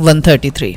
133।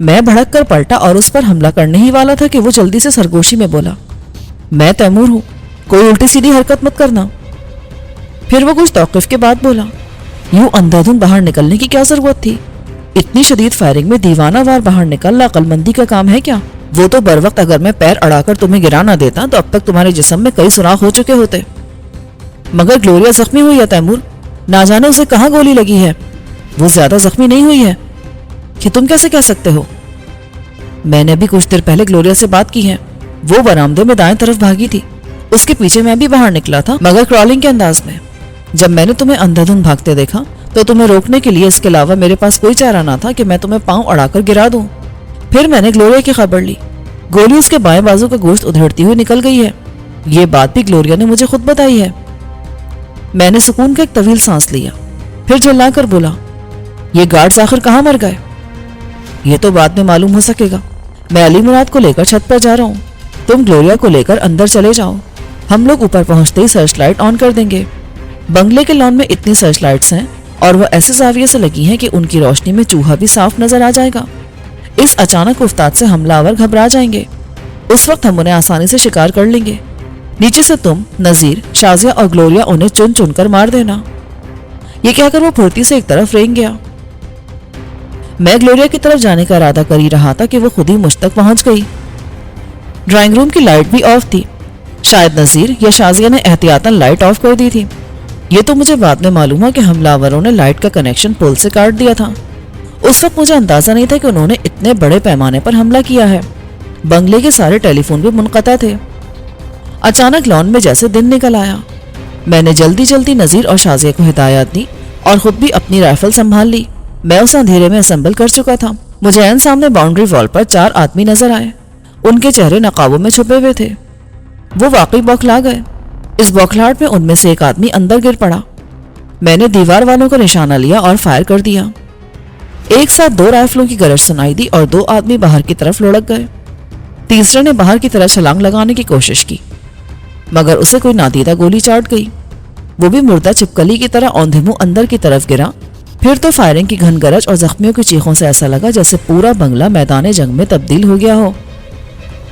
میں بھڑک کر پلٹا اور اس پر حملہ کرنے ہی والا تھا کہ وہ جلدی سے سرگوشی میں بولا، میں تیمور ہوں، کوئی الٹی سیدھی حرکت مت کرنا۔ پھر وہ کچھ توقف کے بعد بولا، یوں اندھا دھند باہر نکلنے کی کیا ضرورت تھی؟ اتنی شدید فائرنگ میں دیوانہ وار باہر نکلنا عقل مندی کا کام ہے کیا؟ وہ تو بر وقت اگر میں پیر اڑا کر تمہیں گرا نہ دیتا تو اب تک تمہارے جسم میں کئی سوراخ ہو چکے ہوتے۔ مگر گلوریا زخمی ہوئی ہے تیمور، نہ جانے اسے کہاں گولی لگی ہے، وہ زیادہ زخمی نہیں ہوئی ہے۔ کہ تم کیسے کہہ سکتے ہو؟ میں نے بھی کچھ دیر پہلے گلوریا سے بات کی ہے، وہ برآمدے میں دائیں طرف بھاگی تھی، اس کے پیچھے میں بھی باہر نکلا تھا مگر کرالنگ کے انداز میں۔ جب میں نے تمہیں اندھا دھند بھاگتے دیکھا تو تمہیں روکنے کے لیے اس کے علاوہ میرے پاس کوئی چارہ نہ تھا کہ میں تمہیں پاؤں اڑا کر گرا دوں۔ پھر میں نے گلوریا کی خبر لی، گولی اس کے بائیں بازو کا گوشت ادھیڑتی ہوئی نکل گئی ہے، یہ بات بھی گلوریا نے مجھے خود بتائی ہے۔ میں نے سکون کا ایک طویل سانس لیا، پھر جھلا کر بولا، یہ گارڈز آخر کہاں مر گئے؟ یہ تو بعد میں معلوم ہو سکے گا، میں علی مراد کو لے کر چھت پر جا رہا ہوں، تم گلوریا کو لے کر اندر چلے جاؤ، ہم لوگ اوپر پہنچتے ہی سرچ لائٹ آن کر دیں گے۔ بنگلے کے لان میں اتنی سرچ لائٹس ہیں اور وہ ایسے زاویے سے لگی ہیں کہ ان کی روشنی میں چوہا بھی صاف نظر آ جائے گا۔ اس اچانک افتاد سے حملہ آور گھبرا جائیں گے، اس وقت ہم انہیں آسانی سے شکار کر لیں گے۔ نیچے سے تم، نذیر، شازیہ اور گلوریا انہیں چن چن کر مار دینا۔ یہ کہہ کر وہ پھرتی سے ایک طرف رینگ گیا۔ میں گلوریا کی طرف جانے کا ارادہ کر ہی رہا تھا کہ وہ خود ہی مجھ تک پہنچ گئی۔ ڈرائنگ روم کی لائٹ بھی آف تھی، شاید نذیر یا شازیہ نے احتیاطاً لائٹ آف کر دی تھی۔ یہ تو مجھے بعد میں معلوم ہوا کہ حملہ آوروں نے لائٹ کا کنیکشن پول سے کاٹ دیا تھا۔ اس وقت مجھے اندازہ نہیں تھا کہ انہوں نے اتنے بڑے پیمانے پر حملہ کیا ہے۔ بنگلے کے سارے ٹیلی فون بھی منقطع تھے۔ اچانک لان میں جیسے دن نکل آیا۔ میں نے جلدی جلدی نذیر اور شازیہ کو ہدایات دی اور خود بھی اپنی رائفل سنبھال لی۔ میں اسے اندھیرے میں اسمبل کر چکا تھا۔ مجھے عین سامنے باؤنڈری وال پر 4 آدمی نظر آئے، ان کے چہرے نقابوں میں چھپے ہوئے تھے۔ وہ واقعی بوکھلا گئے۔ اس بوکھلاہٹ میں ان میں سے ایک آدمی اندر گر پڑا۔ میں نے دیوار والوں کا نشانہ لیا اور فائر کر دیا۔ ایک ساتھ 2 رائفلوں کی گرج سنائی دی اور 2 آدمی باہر کی طرف لڑک گئے۔ تیسرے نے باہر کی طرف چھلانگ لگانے کی کوشش کی مگر اسے کوئی نادیدہ گولی چاٹ گئی۔ وہ بھی مردہ چھپکلی کی طرح اوندھے منہ اندر کی طرف گرا۔ پھر تو فائرنگ کی گھن گرج اور زخمیوں کی چیخوں سے ایسا لگا جیسے پورا بنگلہ میدان جنگ میں تبدیل ہو گیا ہو۔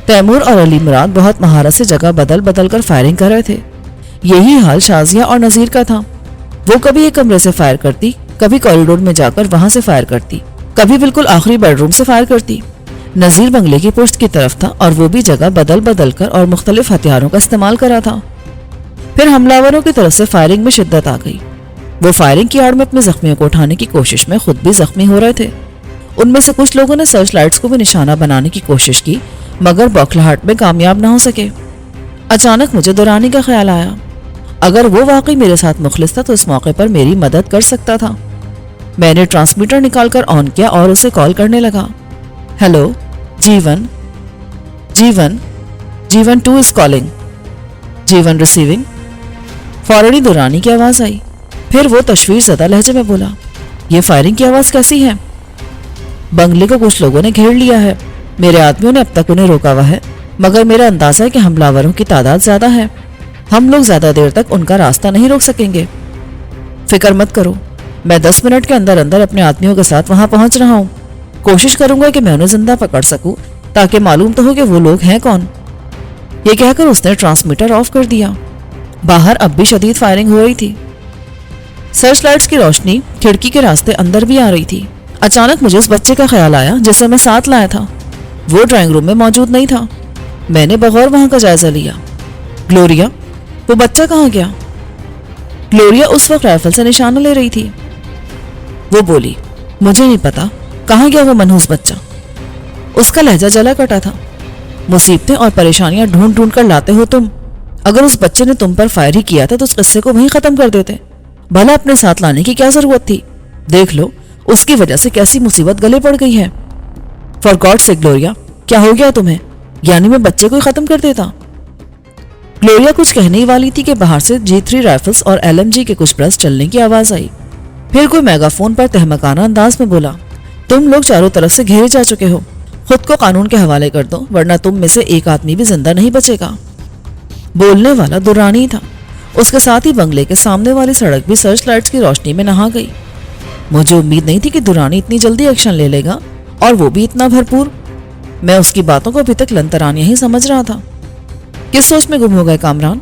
تیمور اور علی مراد بہت مہارت سے جگہ بدل بدل کر فائرنگ کر رہے تھے۔ یہی حال شازیہ اور نذیر کا تھا۔ وہ کبھی ایک کمرے سے فائر کرتی، کبھی کوریڈور میں جا کر وہاں سے فائر کرتی، کبھی بالکل آخری بیڈ روم سے فائر کرتی۔ نذیر بنگلے کی پشت کی طرف تھا اور وہ بھی جگہ بدل بدل کر اور مختلف ہتھیاروں کا استعمال کرا تھا۔ پھر حملہ آوروں کی طرف سے فائرنگ میں شدت آ گئی۔ وہ فائرنگ کی آڑ میں اپنے زخمیوں کو اٹھانے کی کوشش میں خود بھی زخمی ہو رہے تھے۔ ان میں سے کچھ لوگوں نے سرچ لائٹس کو بھی نشانہ بنانے کی کوشش کی مگر بوکھلاہٹ میں کامیاب نہ ہو سکے۔ اچانک مجھے دورانی کا خیال آیا، اگر وہ واقعی میرے ساتھ مخلص تھا تو اس موقع پر میری مدد کر سکتا تھا۔ میں نے ٹرانسمیٹر نکال کر آن کیا اور اسے کال کرنے لگا، hello G1 2 is calling، G1 receiving. فوراً دورانی کی آواز آئی، پھر وہ تشویش زدہ لہجے میں بولا، یہ فائرنگ کی آواز کیسی ہے؟ بنگلے کو کچھ لوگوں نے گھیر لیا ہے، میرے آدمیوں نے اب تک انہیں روکا ہوا ہے مگر میرا اندازہ ہے کہ حملہ آوروں کی تعداد زیادہ ہے، ہم لوگ زیادہ دیر تک ان کا راستہ نہیں روک سکیں گے۔ فکر مت کرو، میں 10 منٹ کے اندر اندر اپنے آدمیوں کے ساتھ وہاں پہنچ رہا ہوں، کوشش کروں گا کہ میں انہیں زندہ پکڑ سکوں تاکہ معلوم تو ہو کہ وہ لوگ ہیں کون۔ یہ کہہ کر اس نے ٹرانسمیٹر آف کر دیا۔ باہر اب بھی شدید فائرنگ ہو رہی تھی۔ سرچ لائٹس کی روشنی کھڑکی کے راستے اندر بھی آ رہی تھی۔ اچانک مجھے اس بچے کا خیال آیا جسے میں ساتھ لایا تھا۔ وہ ڈرائنگ روم میں موجود نہیں تھا۔ میں نے بغور وہاں کا جائزہ لیا۔ گلوریا، وہ بچہ کہاں گیا؟ گلوریا اس وقت رائفل سے نشانہ لے رہی تھی۔ وہ بولی، مجھے نہیں پتا کہاں گیا وہ منحوس بچہ۔ اس کا لہجہ جلا کٹا تھا۔ مصیبتیں اور پریشانیاں ڈھونڈ ڈھونڈ کر لاتے ہو تم۔ اگر اس بچے نے تم پر فائر ہی کیا تھا تو اس قصے کو وہیں ختم کر دیتے، بھلا اپنے ساتھ لانے کی کیا ضرورت تھی؟ دیکھ لو اس کی وجہ سے کیسی مصیبت گلے پڑ گئی ہے۔ فار گاڈ سے گلوریا، کیا ہو گیا تمہیں؟ یعنی میں بچے کو ہی ختم کر دیتا؟ گلوریا کچھ کہنے ہی والی تھی کہ باہر سے G3 رائفلز اور LMG کے کچھ برس چلنے کی آواز آئی۔ پھر کوئی میگا فون پر تہمکانہ انداز میں بولا، تم لوگ چاروں طرف سے گھیرے جا چکے ہو، خود کو قانون کے حوالے کر دو ورنہ تم میں سے ایک آدمی بھی زندہ نہیں بچے گا۔ بولنے والا درانی تھا۔ اس کے ساتھ ہی بنگلے کے سامنے والی سڑک بھی سرچ لائٹس کی روشنی میں نہا گئی۔ مجھے امید نہیں تھی کہ درانی اتنی جلدی ایکشن لے لے گا اور وہ بھی اتنا بھرپور. میں اس کی باتوں کو ابھی تک لنترانیاں ہی سمجھ رہا تھا. کس سوچ میں گم ہو گئے کامران؟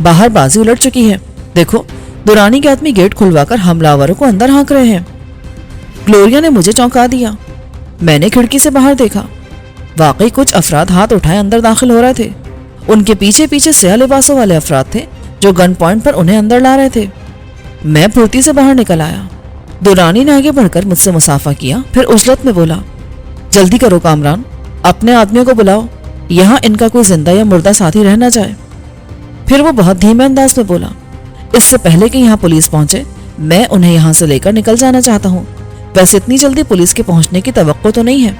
باہر بازی الٹ چکی ہے. دیکھو درانی کے آدمی گیٹ کھلوا کر حملہ آوروں کو اندر ہانک رہے ہیں. گلوریا نے مجھے چونکا دیا. میں نے کھڑکی سے باہر دیکھا. واقعی کچھ افراد ہاتھ اٹھائے اندر داخل ہو رہے تھے. ان کے پیچھے پیچھے سیاہ لباسوں والے افراد تھے جو گن پوائنٹ پر انہیں اندر لا رہے تھے. میں پھرتی سے باہر نکل آیا. درانی نے آگے بڑھ کر مجھ سے مصافحہ کیا، پھر عجلت میں بولا، جلدی کرو کامران، اپنے آدمیوں کو بلاؤ، یہاں ان کا کوئی زندہ یا مردہ ساتھی رہ نہ جائے. پھر وہ بہت دھیمے انداز میں بولا، اس سے پہلے کہ یہاں پولیس پہنچے میں انہیں یہاں سے لے کر نکل جانا چاہتا ہوں. ویسے اتنی جلدی پولیس کے پہنچنے کی توقع تو نہیں ہے.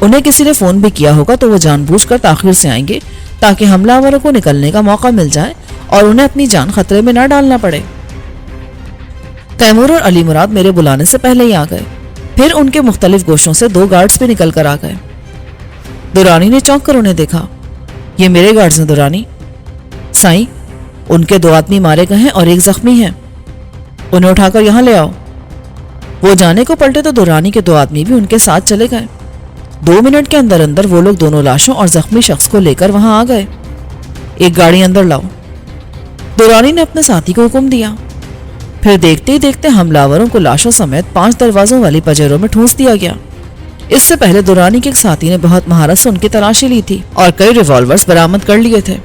انہیں کسی نے فون بھی کیا ہوگا تو وہ جان بوجھ کر تاخیر سے آئیں گے تاکہ حملہ آوروں کو نکلنے کا موقع مل جائے اور انہیں اپنی جان خطرے میں نہ ڈالنا پڑے. تیمور اور علی مراد میرے بلانے سے پہلے ہی آ گئے. پھر ان کے مختلف گوشوں سے 2 گارڈز بھی نکل کر آ گئے. درانی نے چونک کر انہیں دیکھا. یہ میرے گارڈز ہیں درانی. سائیں، ان کے 2 آدمی مارے گئے ہیں اور 1 زخمی ہے. انہیں اٹھا کر یہاں لے آؤ. وہ جانے کو پلٹے تو درانی کے 2 آدمی بھی ان کے ساتھ چلے گئے. 2 منٹ کے اندر اندر وہ لوگ دونوں لاشوں اور زخمی شخص کو لے کر وہاں آ گئے. ایک گاڑی اندر لاؤ. درانی نے اپنے ساتھی کو حکم دیا. پھر دیکھتے ہی دیکھتے حملہ آوروں کو لاشوں سمیت 5 دروازوں والی پجیروں میں ٹھونس دیا گیا. اس سے پہلے درانی کے ایک ساتھی نے بہت مہارت سے ان کی تلاشی لی تھی اور کئی ریوالورز برآمد کر لیے تھے.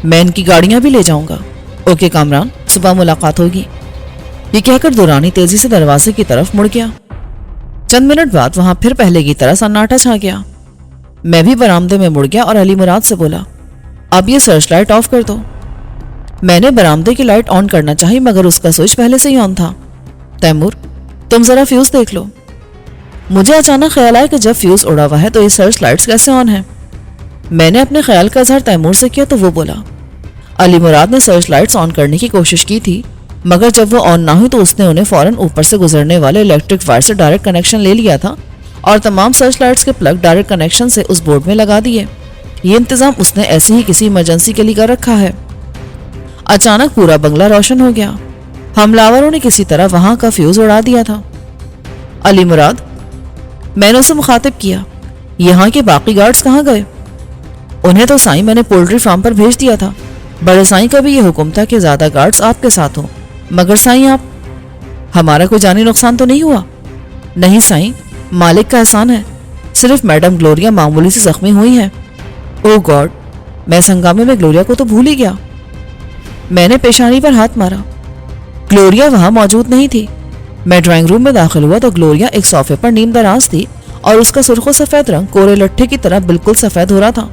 میں ان کی گاڑیاں بھی لے جاؤں گا. اوکے کامران، صبح ملاقات ہوگی. یہ کہہ کر درانی تیزی سے دروازے کی طرف مڑ گیا. چند منٹ بعد وہاں پھر پہلے کی طرح سناٹا چھا گیا. میں بھی برآمدے میں مڑ گیا اور علی مراد سے بولا، اب یہ سرچ لائٹ آف کر دو. میں نے برآمدے کی لائٹ آن کرنا چاہی مگر اس کا سوئچ پہلے سے ہی آن تھا. تیمور، تم ذرا فیوز دیکھ لو. مجھے اچانک خیال آیا کہ جب فیوز اڑا ہوا ہے تو یہ سرچ لائٹس کیسے آن ہیں. میں نے اپنے خیال کا اظہار تیمور سے کیا تو وہ بولا، علی مراد نے سرچ لائٹس آن کرنے کی کوشش کی تھی مگر جب وہ آن نہ ہوئی تو اس نے انہیں فوراً اوپر سے گزرنے والے الیکٹرک وائر سے ڈائریکٹ کنیکشن لے لیا تھا اور تمام سرچ لائٹس کے پلگ ڈائریکٹ کنیکشن سے اس بورڈ میں لگا دیے. یہ انتظام اس نے ایسے ہی کسی ایمرجنسی کے لیے کر رکھا ہے. اچانک پورا بنگلہ روشن ہو گیا. حملہ آوروں نے کسی طرح وہاں کا فیوز اڑا دیا تھا. علی مراد، میں نے اسے مخاطب کیا، یہاں کے باقی گارڈز کہاں گئے؟ انہیں تو سائیں میں نے پولٹری فارم پر بھیج دیا تھا. بڑے سائیں کا بھی یہ حکم تھا کہ زیادہ گارڈز آپ کے ساتھ ہوں. مگر سائیں آپ، ہمارا کوئی جانی نقصان تو نہیں ہوا؟ نہیں سائیں، مالک کا احسان ہے. صرف میڈم گلوریا معمولی سے زخمی ہوئی ہیں. او گاڈ، میں اس ہنگامے میں گلوریا کو تو بھول ہی گیا. میں نے پیشانی پر ہاتھ مارا. گلوریا وہاں موجود نہیں تھی. میں ڈرائنگ روم میں داخل ہوا تو گلوریا ایک صوفے پر نیم دراز تھی اور اس کا سرخ و سفید رنگ کورے لٹھے کی طرح بالکل سفید ہو رہا تھا.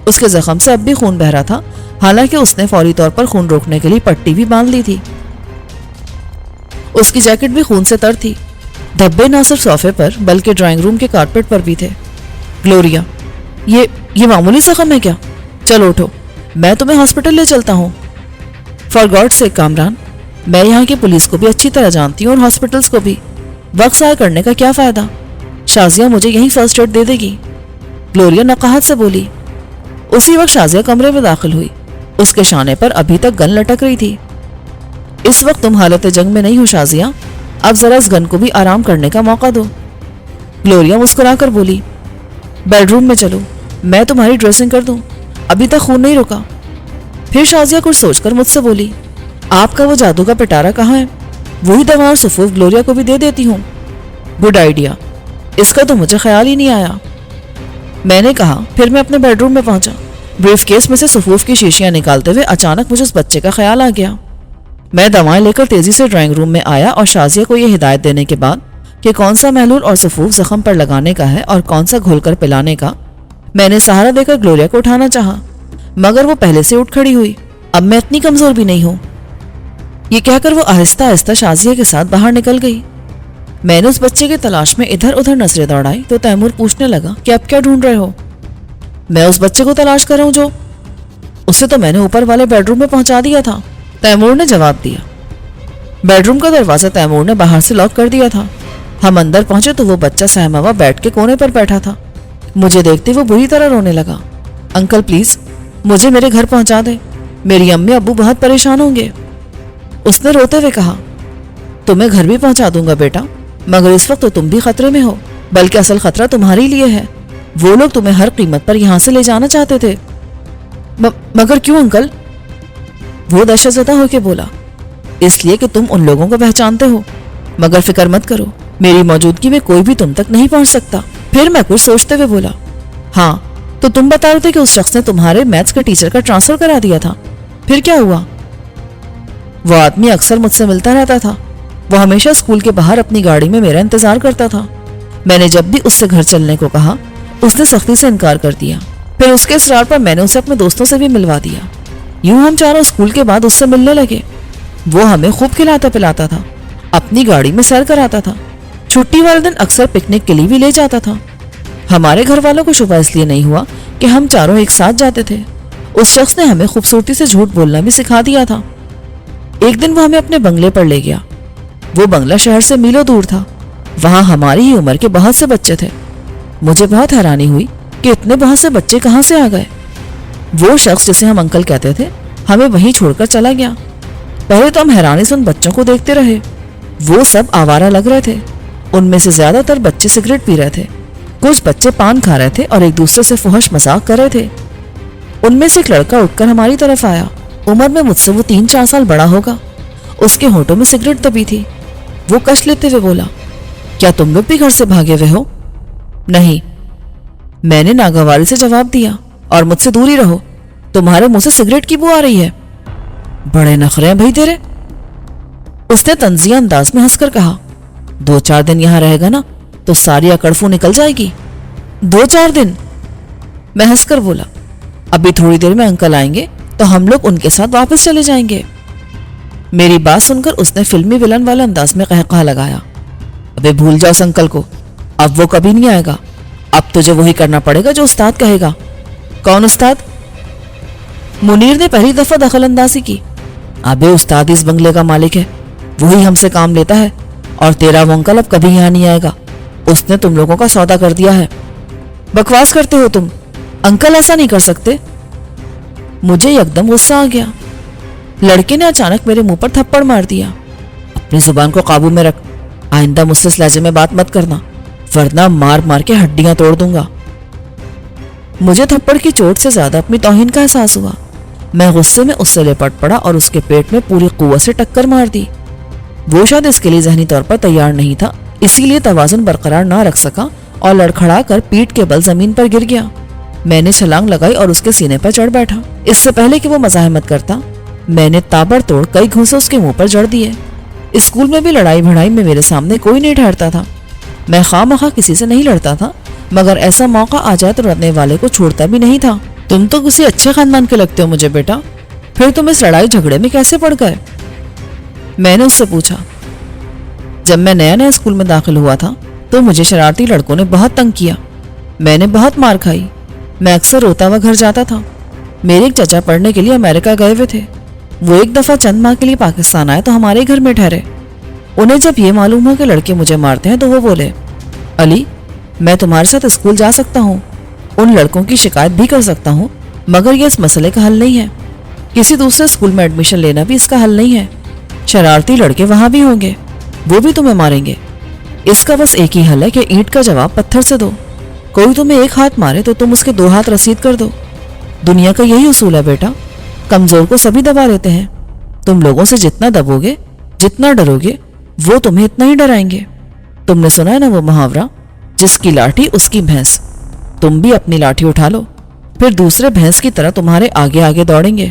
اس کے زخم سے اب بھی خون بہ رہا تھا، حالانکہ اس نے فوری طور پر خون روکنے کے لیے پٹی بھی باندھ لی تھی. اس کی جیکٹ بھی خون سے تر تھی. دھبے نہ صرف صوفے پر بلکہ ڈرائنگ روم کے کارپیٹ پر بھی تھے. گلوریا، یہ معمولی زخم ہے کیا؟ چلو اٹھو، میں تمہیں ہاسپٹل لے چلتا ہوں. فار گاڈ سے کامران، میں یہاں کی پولیس کو بھی اچھی طرح جانتی ہوں اور ہاسپٹلز کو بھی. وقت ضائع کرنے کا کیا فائدہ؟ شازیہ مجھے یہیں فرسٹ ایڈ دے دے گی. گلوریا نقاہت سے بولی. اسی وقت شازیہ کمرے میں داخل ہوئی. اس کے شانے پر ابھی تک گن لٹک رہی تھی. اس وقت تم حالت جنگ میں نہیں ہو شازیہ، اب ذرا اس گن کو بھی آرام کرنے کا موقع دو. گلوریا مسکرا کر بولی، بیڈ روم میں چلو، میں تمہاری ڈریسنگ کر دوں، ابھی تک خون نہیں رکا. پھر شازیہ کچھ سوچ کر مجھ سے بولی، آپ کا وہ جادو کا پٹارا کہاں ہے؟ وہی دوا اور سفوف گلوریا کو بھی دے دیتی ہوں. گڈ آئیڈیا، اس کا تو مجھے خیال ہی نہیں آیا. میں نے کہا. پھر میں اپنے بیڈ روم میں پہنچا. بریف کیس میں سے سفوف کی شیشیاں نکالتے ہوئے اچانک مجھے اس بچے کا خیال آ گیا. میں دوائیں لے کر تیزی سے ڈرائنگ روم میں آیا اور شازیہ کو یہ ہدایت دینے کے بعد کہ کون سا محلول اور سفوف زخم پر لگانے کا ہے اور کون سا گھول کر پلانے کا، میں نے سہارا دے کر گلوریا کو اٹھانا چاہا مگر وہ پہلے سے اٹھ کھڑی ہوئی. اب میں اتنی کمزور بھی نہیں ہوں. یہ کہہ کر وہ آہستہ آہستہ شازیہ کے ساتھ باہر نکل گئی. میں نے اس بچے کی تلاش میں ادھر ادھر نظریں دوڑائی تو تیمور پوچھنے لگا کہ اب کیا ڈھونڈ رہے ہو؟ میں اس بچے کو تلاش کر رہا ہوں اسے تو میں نے اوپر والے بیڈ روم میں پہنچا دیا تھا، تیمور نے جواب دیا. بیڈ روم کا دروازہ تیمور نے باہر سے لاک کر دیا تھا. ہم اندر پہنچے تو وہ بچہ سہما ہوا بیڈ کے کونے پر بیٹھا تھا. مجھے دیکھتے وہ بری طرح رونے لگا. انکل پلیز مجھے میرے گھر پہنچا دے، میری امی ابو بہت پریشان ہوں گے. اس نے روتے ہوئے کہا، تمہیں گھر بھی پہنچا دوں گا بیٹا، مگر اس وقت تو تم بھی خطرے میں ہو. بلکہ اصل خطرہ تمہارے لیے ہے. وہ لوگ تمہیں ہر قیمت پر یہاں سے لے جانا چاہتے تھے. مگر کیوں انکل؟ وہ دہشت زدہ ہو کے بولا. اس لیے کہ تم ان لوگوں کو پہچانتے ہو. مگر فکر مت کرو, میری موجودگی میں کوئی بھی تم تک نہیں پہنچ سکتا. پھر میں کچھ سوچتے ہوئے بولا, ہاں تو تم بتا رہے تھے کہ اس شخص نے تمہارے میتھس کے ٹیچر کا ٹرانسفر کرا دیا تھا. پھر کیا ہوا؟ وہ آدمی اکثر مجھ سے ملتا رہتا تھا. وہ ہمیشہ اسکول کے باہر اپنی گاڑی میں میرا انتظار کرتا تھا. میں نے جب بھی اس سے گھر چلنے کو کہا, اس نے سختی سے انکار کر دیا. پھر اس کے اصرار پر میں نے اسے اپنے دوستوں سے بھی ملوا دیا. یوں ہم چاروں اسکول کے بعد اس سے ملنے لگے. وہ ہمیں خوب کھلاتا پلاتا تھا, اپنی گاڑی میں سیر کراتا تھا. چھٹی والے دن اکثر پکنک کے لیے بھی لے جاتا تھا. ہمارے گھر والوں کو شبہ اس لیے نہیں ہوا کہ ہم چاروں ایک ساتھ جاتے تھے. اس شخص نے ہمیں خوبصورتی سے جھوٹ بولنا بھی سکھا دیا تھا. ایک دن وہ ہمیں اپنے بنگلے پر لے گیا. وہ بنگلہ شہر سے میلوں دور تھا. وہاں ہماری ہی عمر کے بہت سے بچے تھے. مجھے بہت حیرانی ہوئی کہ اتنے بہت سے بچے کہاں سے آ گئے. وہ شخص جسے ہم انکل کہتے تھے ہمیں وہیں چھوڑ کر چلا گیا. پہلے تو ہم حیرانی سے ان بچوں کو دیکھتے رہے. وہ سب آوارہ لگ رہے تھے. ان میں سے زیادہ تر بچے سگریٹ پی رہے تھے. کچھ بچے پان کھا رہے تھے اور ایک دوسرے سے فحش مذاق کر رہے تھے. ان میں سے ایک لڑکا اٹھ کر ہماری طرف آیا. عمر میں مجھ سے وہ 3-4 سال بڑا ہوگا. اس کے ہونٹوں میں سگریٹ دبی تھی. وہ کش لیتے ہوئے بولا, کیا تم لوگ بھی گھر سے بھاگے ہوئے ہو؟ نہیں, میں نے ناگواری سے جواب دیا. اور مجھ سے دور ہی رہو, تمہارے منہ سے سگریٹ کی بو آ رہی ہے. بڑے نخرے ہیں بھائی تیرے, اس نے طنزیہ انداز میں ہنس کر کہا. 2-4 دن یہاں رہے گا نا تو ساری اکڑفو نکل جائے گی. 2-4 دن؟ میں ہنس کر بولا, ابھی تھوڑی دیر میں انکل آئیں گے تو ہم لوگ ان کے ساتھ واپس چلے جائیں گے. میری بات سن کر اس نے فلمی ولن والا انداز میں قہقہا لگایا. ابے بھول جاؤ اس انکل کو, اب وہ کبھی نہیں آئے گا. اب تجھے وہی کرنا پڑے گا جو استاد کہے گا. کون استاد؟ منیر نے پہلی دفعہ دخل اندازی کی. ابے استاد اس بنگلے کا مالک ہے, وہی ہم سے کام لیتا ہے. اور تیرا وہ انکل اب کبھی یہاں نہیں آئے گا. اس نے تم لوگوں کا سودا کر دیا ہے. بکواس کرتے ہو تم, انکل ایسا نہیں کر سکتے. مجھے یکدم غصہ آ گیا. لڑکے نے اچانک میرے منہ پر تھپڑ مار دیا. اپنی زبان کو قابو میں رکھ. آئندہ مجھ سے اس لہجے میں بات مت کرنا, ورنہ مار مار کے ہڈیاں توڑ دوں گا. مجھے تھپڑ کی چوٹ سے زیادہ اپنی توہین کا احساس ہوا. میں غصے میں اس سے لپٹ پڑا اور اس کے پیٹ میں پوری قوت سے ٹکر مار دی. وہ شاید اس کے لیے ذہنی طور پر تیار نہیں تھا, اسی لیے توازن برقرار نہ رکھ سکا اور لڑکھڑا کر پیٹھ کے بل زمین پر گر گیا. میں نے چھلانگ لگائی اور اس کے سینے پر چڑھ بیٹھا. اس سے پہلے کہ وہ مزاحمت کرتا, میں نے تابڑ توڑ کئی گھوسے اس کے منہ پر جڑ دیے. اسکول میں بھی لڑائی بھڑائی میں میرے سامنے کوئی نہیں ٹھہرتا تھا. میں خواہ مخواہ کسی سے نہیں لڑتا تھا, مگر ایسا موقع آ جائے تو لڑنے والے کو چھوڑتا بھی نہیں تھا. تم تو کسی اچھے خاندان کے لگتے ہو مجھے بیٹا, پھر تم اس لڑائی جھگڑے میں کیسے پڑ گئے؟ میں نے اس سے پوچھا. جب میں نیا نیا اسکول میں داخل ہوا تھا تو مجھے شرارتی لڑکوں نے بہت تنگ کیا. میں نے بہت مار کھائی. میں اکثر روتا ہوا گھر جاتا تھا. میرے ایک چچا پڑھنے کے لیے امریکہ گئے ہوئے تھے. وہ ایک دفعہ چند ماہ کے لیے پاکستان آئے تو ہمارے گھر میں ٹھہرے. انہیں جب یہ معلوم ہوا کہ لڑکے مجھے مارتے ہیں تو وہ بولے, علی میں تمہارے ساتھ اسکول جا سکتا ہوں, ان لڑکوں کی شکایت بھی کر سکتا ہوں, مگر یہ اس مسئلے کا حل نہیں ہے. کسی دوسرے اسکول میں ایڈمیشن لینا بھی اس کا حل نہیں ہے. شرارتی لڑکے وہاں بھی ہوں گے, وہ بھی تمہیں ماریں گے. اس کا بس ایک ہی حل ہے کہ اینٹ کا جواب پتھر سے دو. کوئی تمہیں ایک ہاتھ مارے تو تم اس کے 2 ہاتھ رسید کر دو. دنیا کا یہی اصول ہے بیٹا, کمزور کو سبھی دبا لیتے ہیں. تم لوگوں سے جتنا دبو گے, جتنا ڈرو گے, وہ تمہیں اتنا ہی ڈرائیں گے. تم نے سنا ہے نا وہ محاورہ, جس کی لاٹھی اس کی بھینس. تم بھی اپنی لاٹھی اٹھا لو, پھر دوسرے بھینس کی طرح تمہارے آگے آگے دوڑیں گے.